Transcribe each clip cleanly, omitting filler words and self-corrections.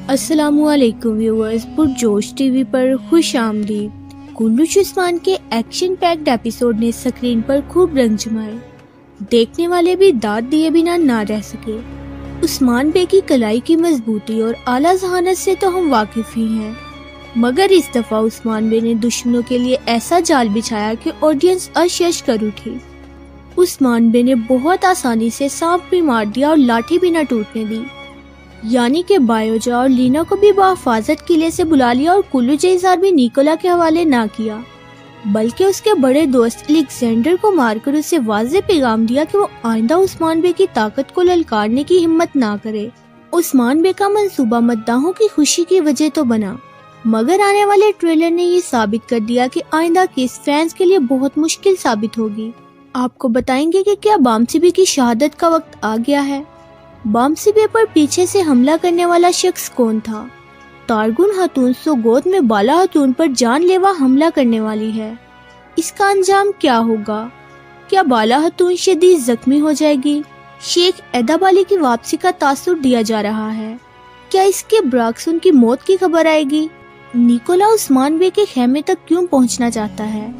अस्सलामुअलैकुम viewers, पुरजोश TV पर खुश आमदीद। kurulus उस्मान के एक्शन पैक्ड एपिसोड ने स्क्रीन पर खूब रंग जमाए। देखने वाले भी दाद दिए बिना ना रह सके। उस्मान बे की कलाई की मजबूती और आला जहानत से तो हम वाकिफ ही हैं, मगर इस दफा उस्मान बे ने दुश्मनों के लिए ऐसा जाल बिछाया कि ऑडियंस अश कर उठी। उस्मान बे ने बहुत आसानी से सांप भी मार दिया और लाठी भी न टूटने दी, यानी कि बायोजा और लीना को भी बहिफाजत किले से बुला लिया और कुल्लू जैजार भी निकोला के हवाले ना किया, बल्कि उसके बड़े दोस्त अलेक्जेंडर को मारकर उसे वाज़ेह पैगाम दिया कि वो आइंदा उस्मान बे की ताकत को ललकारने की हिम्मत ना करे। उस्मान बे का मंसूबा मद्दाहों की खुशी की वजह तो बना, मगर आने वाले ट्रेलर ने ये साबित कर दिया कि आइंदा केस फैंस के लिए बहुत मुश्किल साबित होगी। आपको बताएंगे कि क्या बामसी बे की शहादत का वक्त आ गया है। बामसी बे पर पीछे से हमला करने वाला शख्स कौन था? तारगुन खातून सोगोद में बाला खातून पर जानलेवा हमला करने वाली है। इसका अंजाम क्या होगा? क्या बाला खातून शदीद जख्मी हो जाएगी? शेख एदाब अली की वापसी का तासुर दिया जा रहा है। क्या इसके बरअक्स उनकी मौत की खबर आएगी? निकोला उस्मान बे के खेमे तक क्यों पहुंचना चाहता है?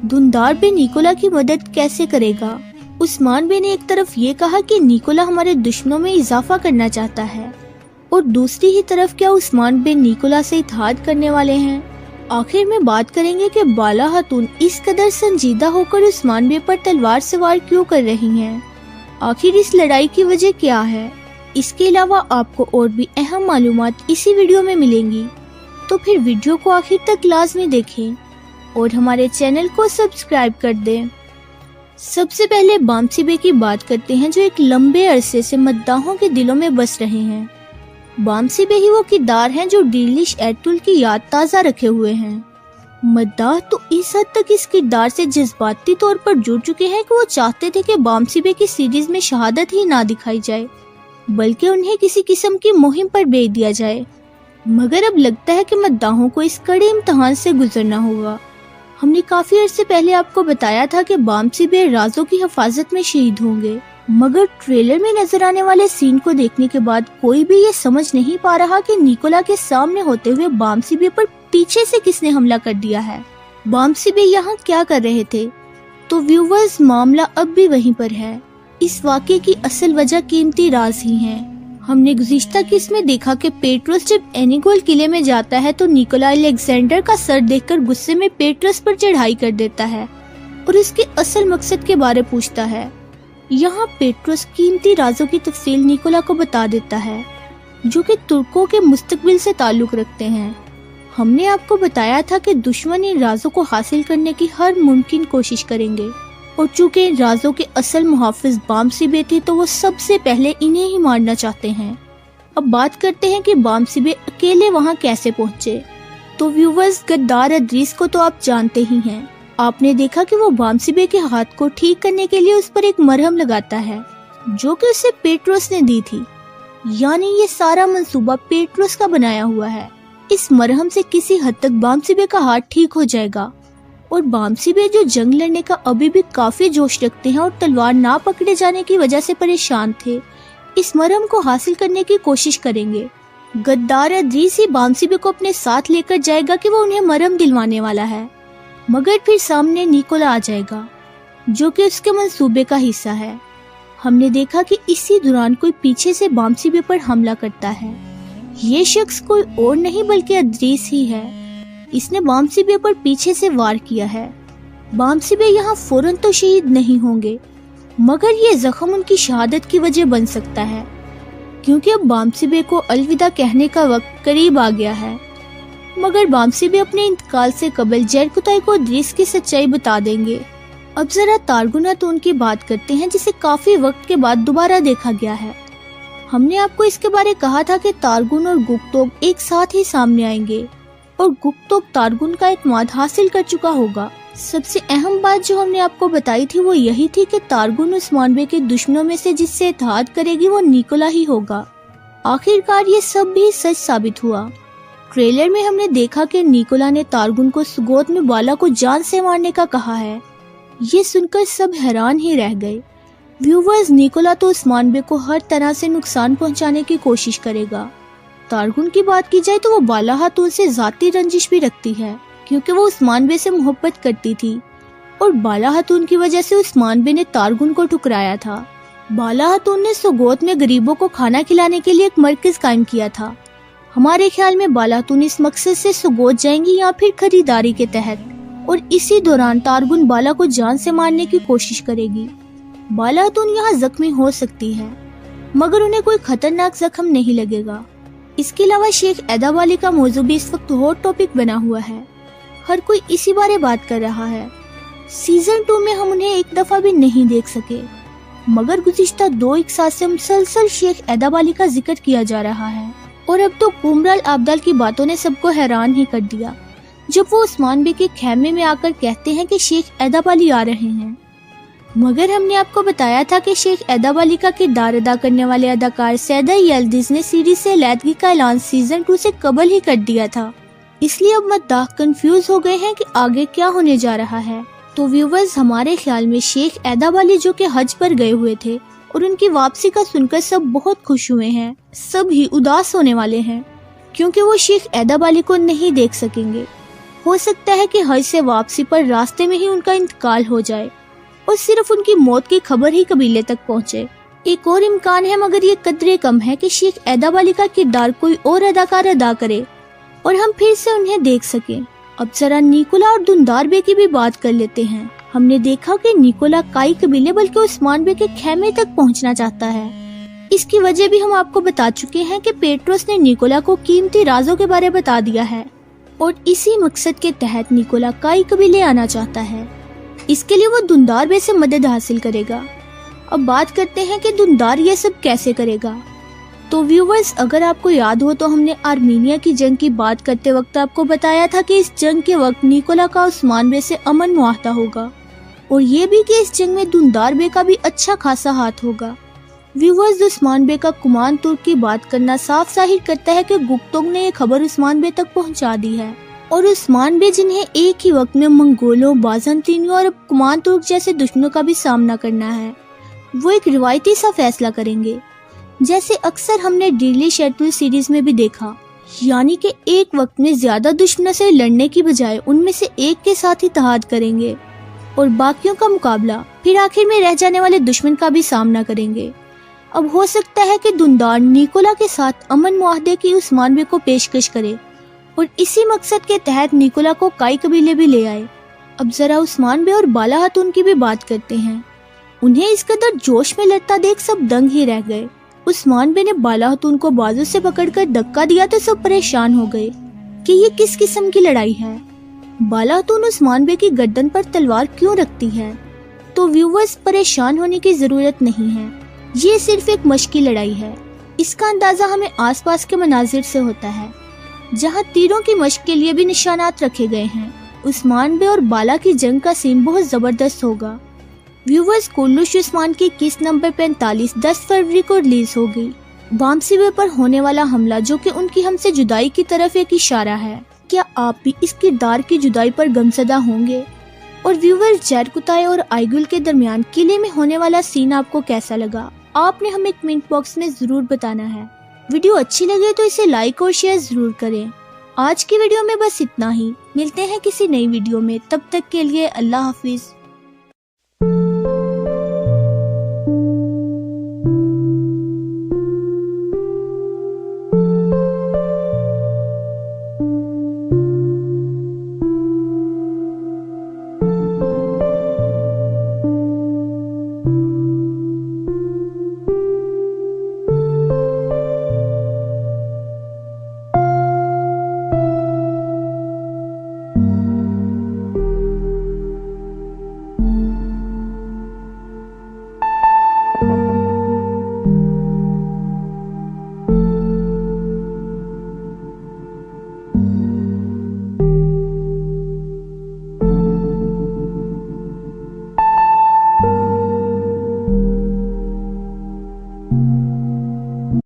धुंधार बे निकोला की मदद कैसे करेगा? उस्मान बे ने एक तरफ ये कहा कि निकोला हमारे दुश्मनों में इजाफा करना चाहता है, और दूसरी ही तरफ क्या उस्मान बे निकोला से इत्तेहाद करने वाले हैं? आखिर में बात करेंगे कि बाला खातून इस कदर संजीदा होकर उस्मान बे पर तलवार सवार क्यों कर रही हैं? आखिर इस लड़ाई की वजह क्या है? इसके अलावा आपको और भी अहम मालूमात इसी वीडियो में मिलेंगी, तो फिर वीडियो को आखिर तक लाजमी देखें और हमारे चैनल को सब्सक्राइब कर दें। सबसे पहले बामसी बे की बात करते हैं, जो एक लंबे अरसे से मद्दाहों के दिलों में बस रहे हैं। बामसी बे ही वो किरदार हैं जो डिलिश एटुल की याद ताज़ा रखे हुए हैं। मद्दाह तो इस हद तक इस किरदार से जज्बाती तौर पर जुड़ चुके हैं कि वो चाहते थे कि बामसी बे की सीरीज में शहादत ही ना दिखाई जाए, बल्कि उन्हें किसी किस्म की मुहिम पर भेज दिया जाए। मगर अब लगता है कि मद्दाहों को इस कड़े इम्तिहान से गुजरना होगा। हमने काफी अर्से पहले आपको बताया था कि बामसी बे राजों की हिफाजत में शहीद होंगे, मगर ट्रेलर में नजर आने वाले सीन को देखने के बाद कोई भी ये समझ नहीं पा रहा कि निकोला के सामने होते हुए बामसी बे पर पीछे से किसने हमला कर दिया है। बामसी बे यहाँ क्या कर रहे थे? तो व्यूवर्स, मामला अब भी वहीं पर है। इस वाक़े की असल वजह कीमती राज ही है। हमने गुज़िश्ता किस में देखा कि पेट्रोस जब एनिगोल किले में जाता है तो निकोला अलेक्जेंडर का सर देखकर गुस्से में पेट्रोस पर चढ़ाई कर देता है और इसके असल मकसद के बारे पूछता है। यहाँ पेट्रोस कीमती राजों की तफसील निकोला को बता देता है, जो कि तुर्कों के मुस्तकबिल से ताल्लुक रखते हैं। हमने आपको बताया था कि दुश्मन इन राजों को हासिल करने की हर मुमकिन कोशिश करेंगे, और चूंकि इन राजों के असल मुहाफिज बामसी बे थे तो वो सबसे पहले इन्हें ही मारना चाहते हैं। अब बात करते हैं कि बामसी बे अकेले वहाँ कैसे पहुँचे। तो व्यूवर्स, गद्दार अदरीस को तो आप जानते ही हैं। आपने देखा कि वो बामसी बे के हाथ को ठीक करने के लिए उस पर एक मरहम लगाता है, जो कि उसे पेट्रोस ने दी थी। यानी ये सारा मंसूबा पेट्रोस का बनाया हुआ है। इस मरहम से किसी हद तक बामसी बे का हाथ ठीक हो जाएगा, और बामसी बे जो जंग लड़ने का अभी भी काफी जोश रखते हैं और तलवार ना पकड़े जाने की वजह से परेशान थे, इस मरहम को हासिल करने की कोशिश करेंगे। गद्दार अदरीस ही बामसी बे को अपने साथ लेकर जाएगा कि वो उन्हें मरहम दिलवाने वाला है, मगर फिर सामने निकोला आ जाएगा, जो कि उसके मंसूबे का हिस्सा है। हमने देखा कि इसी दौरान कोई पीछे से बामसी बे पर हमला करता है। ये शख्स कोई और नहीं बल्कि अदरीस ही है। इसने बामसी बे पर पीछे से वार किया है। बामसी बे यहाँ फौरन तो शहीद नहीं होंगे, मगर ये जख्म उनकी शहादत की वजह बन सकता है, क्योंकि अब बामसी बे को अलविदा कहने का वक्त करीब आ गया है। मगर बामसी बे अपने इंतकाल से कबल जरकुताई को अदरीस की सच्चाई बता देंगे। अब जरा तारगुन खातून की बात करते हैं, जिसे काफी वक्त के बाद दोबारा देखा गया है। हमने आपको इसके बारे कहा था कि तारगुन और गुप्तोग एक साथ ही सामने आएंगे, और गुप्तोग तारगुन का इत्मीनान हासिल कर चुका होगा। सबसे अहम बात जो हमने आपको बताई थी वो यही थी कि तारगुन उस्मान बे के दुश्मनों में से जिससे इत्तेहाद करेगी वो निकोला ही होगा। आखिरकार ये सब भी सच साबित हुआ। ट्रेलर में हमने देखा कि निकोला ने तारगुन को सुगोत में बाला को जान से मारने का कहा है। ये सुनकर सब हैरान ही रह गए। व्यूवर्स, निकोला तो उस्मान बे को हर तरह से नुकसान पहुंचाने की कोशिश करेगा। तारगुन की बात की जाए तो वो बाला हातून से जाती रंजिश भी रखती है क्योंकि वो उस्मान बे से मोहब्बत करती थी और बाला हातून की वजह से उस्मान बे ने तारगुन को ठुकराया था। बाला हातून ने सुगोत में गरीबों को खाना खिलाने के लिए एक मरकज कायम किया था। हमारे ख्याल में बाला हातून इस मकसद से सुगोत जाएंगी या फिर खरीदारी के तहत, और इसी दौरान तारगुन बाला को जान से मारने की कोशिश करेगी। बाला हातून यहाँ जख्मी हो सकती है मगर उन्हें कोई खतरनाक जख्म नहीं लगेगा। इसके अलावा शेख एदाब अली का मौजू भी इस वक्त हॉट टॉपिक बना हुआ है। हर कोई इसी बारे बात कर रहा है। सीजन 2 में हम उन्हें एक दफा भी नहीं देख सके मगर गुज़िश्ता 2 इकसाल से मुसलसल शेख एदाब अली का जिक्र किया जा रहा है और अब तो कुमराल आब्दाल की बातों ने सबको हैरान ही कर दिया जब वो उस्मान बे के खेमे में आकर कहते हैं कि शेख एदाब अली आ रहे हैं। मगर हमने आपको बताया था कि शेख एदाब अली का किरदार अदा करने वाले अदाकार सैदा यल्दिज ने सीरीज से अलहदगी का ऐलान सीजन 2 से कबल ही कर दिया था। इसलिए अब मद्दाह कंफ्यूज हो गए हैं कि आगे क्या होने जा रहा है। तो व्यूवर्स, हमारे ख्याल में शेख एदाब अली जो कि हज पर गए हुए थे और उनकी वापसी का सुनकर सब बहुत खुश हुए हैं। सब ही उदास होने वाले हैं क्योंकि वो शेख एदाब अली को नहीं देख सकेंगे। हो सकता है कि हज से वापसी पर रास्ते में ही उनका इंतकाल हो जाए और सिर्फ उनकी मौत की खबर ही कबीले तक पहुंचे। एक और इम्कान है मगर ये कदरे कम है कि शेख एदाब अली का किरदार कोई और अदाकार अदा करे और हम फिर से उन्हें देख सकें। अब जरा निकोला और दुंदार बे की भी बात कर लेते हैं। हमने देखा कि निकोला काई कबीले बल्कि उस्मान बे के खेमे तक पहुंचना चाहता है। इसकी वजह भी हम आपको बता चुके हैं कि पेट्रोस ने निकोला को कीमती राजों के बारे बता दिया है और इसी मकसद के तहत निकोला काई कबीले आना चाहता है। इसके लिए वो दुंदार बे से मदद हासिल करेगा। अब बात करते हैं कि दुंदार ये सब कैसे करेगा। तो व्यूवर्स, अगर आपको याद हो तो हमने आर्मीनिया की जंग की बात करते वक्त आपको बताया था कि इस जंग के वक्त निकोला का उस्मान बे से अमन मुआहदा होगा और ये भी कि इस जंग में दुंदार बे का भी अच्छा खासा हाथ होगा। व्यूवर्स, उस्मान बे का कुमान तुर्क की बात करना साफ जाहिर करता है कि गुप्तों ने ये खबर उस्मान बे तक पहुंचा दी है और उस्मान बे जिन्हें एक ही वक्त में मंगोलों, बाज़ंतीनियों और कुमान तुर्क जैसे दुश्मनों का भी सामना करना है, वो एक रिवायती सा फैसला करेंगे जैसे अक्सर हमने डेली शेड्यूल सीरीज में भी देखा, यानी कि एक वक्त में ज्यादा दुश्मनों से लड़ने की बजाय उनमें से एक के साथ इत्तेहाद करेंगे और बाकियों का मुकाबला, फिर आखिर में रह जाने वाले दुश्मन का भी सामना करेंगे। अब हो सकता है कि दुंदार निकोला के साथ अमन मुआहदे की उस्मान बे को पेशकश करे और इसी मकसद के तहत निकोला को काई कबीले भी ले आए। अब जरा उस्मान बे और बाला हातून की भी बात करते हैं। उन्हें इस कदर जोश में लड़ता देख सब दंग ही रह गए। उस्मान बे ने बाला हातून को बाजू से पकड़कर धक्का दिया तो सब परेशान हो गए कि ये किस किस्म की लड़ाई है। बाला हातून उस्मान बे की गर्दन पर तलवार क्यों रखती है? तो व्यूवर्स, परेशान होने की जरूरत नहीं है, ये सिर्फ एक मशक की लड़ाई है। इसका अंदाजा हमें आसपास के मनाजिर से होता है जहाँ तीरों की मशक के लिए भी निशानात रखे गए हैं। उस्मान बे और बाला की जंग का सीन बहुत जबरदस्त होगा। व्यूवर्स, कुर्लुश उस्मान की किस्त नंबर 45 10 फरवरी को रिलीज होगी। वामसी बे पर होने वाला हमला जो कि उनकी हमसे जुदाई की तरफ एक इशारा है। क्या आप भी इस किरदार की जुदाई पर गमजदा होंगे? और व्यूवर्स, जैरकुताई और आइगुल के दरमियान किले में होने वाला सीन आपको कैसा लगा? आपने हमें कमेंट बॉक्स में जरूर बताना है। वीडियो अच्छी लगे तो इसे लाइक और शेयर जरूर करें। आज की वीडियो में बस इतना ही। मिलते हैं किसी नई वीडियो में, तब तक के लिए अल्लाह हाफिज।